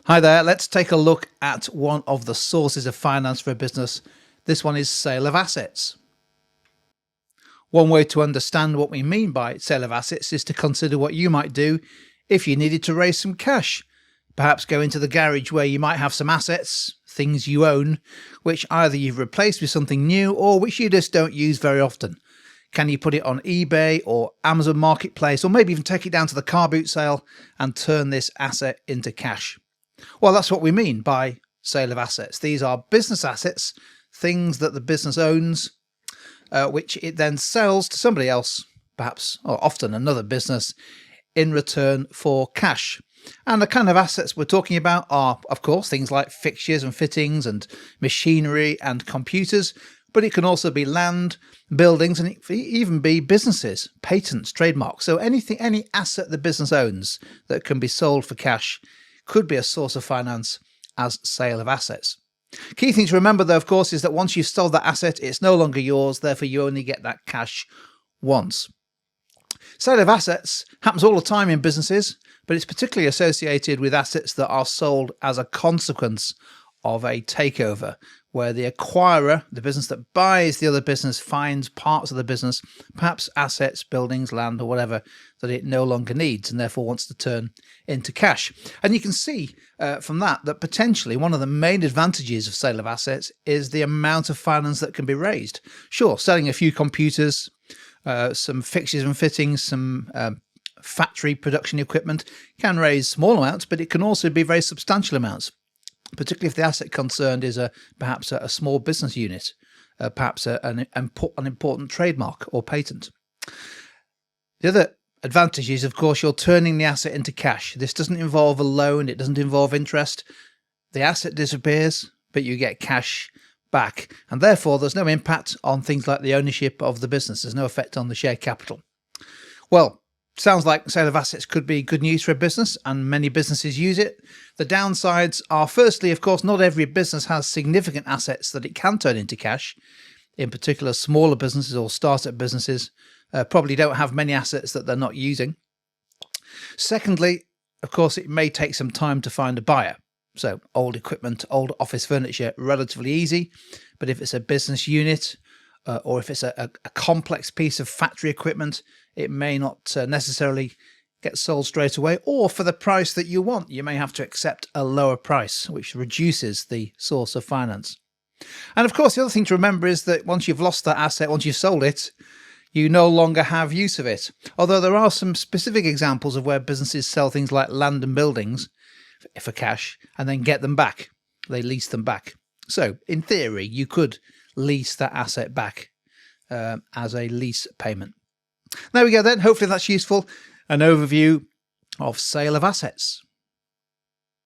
Hi there, let's take a look at one of the sources of finance for a business. This one is sale of assets. One way to understand what we mean by sale of assets is to consider what you might do if you needed to raise some cash. Perhaps go into the garage where you might have some assets, things you own, which either you've replaced with something new or which you just don't use very often. Can you put it on eBay or Amazon Marketplace, or maybe even take it down to the car boot sale and turn this asset into cash? Well, that's what we mean by sale of assets. These are business assets, things that the business owns, which it then sells to somebody else, perhaps, or often another business, in return for cash. And the kind of assets we're talking about are, of course, things like fixtures and fittings and machinery and computers, but it can also be land, buildings, and it can even be businesses, patents, trademarks. So anything, any asset the business owns that can be sold for cash could be a source of finance as sale of assets. Key thing to remember, though, of course, is that once you've sold that asset, it's no longer yours, therefore you only get that cash once. Sale of assets happens all the time in businesses, but it's particularly associated with assets that are sold as a consequence of a takeover, where the acquirer, the business that buys the other business, finds parts of the business, perhaps assets, buildings, land, or whatever, that it no longer needs and therefore wants to turn into cash. And you can see from that potentially one of the main advantages of sale of assets is the amount of finance that can be raised. Sure, selling a few computers, some fixtures and fittings, some factory production equipment can raise small amounts, but it can also be very substantial amounts, particularly if the asset concerned is perhaps a small business unit, perhaps an important trademark or patent. The other advantage is, of course, you're turning the asset into cash. This doesn't involve a loan, it doesn't involve interest. The asset disappears, but you get cash back, and therefore there's no impact on things like the ownership of the business. There's no effect on the share capital. Well, sounds like sale of assets could be good news for a business, and many businesses use it. The downsides are, firstly, of course, not every business has significant assets that it can turn into cash. In particular, smaller businesses or startup businesses probably don't have many assets that they're not using. Secondly, of course, it may take some time to find a buyer. So old equipment, old office furniture, relatively easy. But if it's a business unit, or if it's a complex piece of factory equipment, it may not necessarily get sold straight away, or for the price that you want. You may have to accept a lower price, which reduces the source of finance. And of course, the other thing to remember is that once you've lost that asset, once you've sold it, you no longer have use of it. Although there are some specific examples of where businesses sell things like land and buildings for cash and then get them back. They lease them back. So in theory, you could lease that asset back as a lease payment. There we go then. Hopefully that's useful. An overview of sale of assets.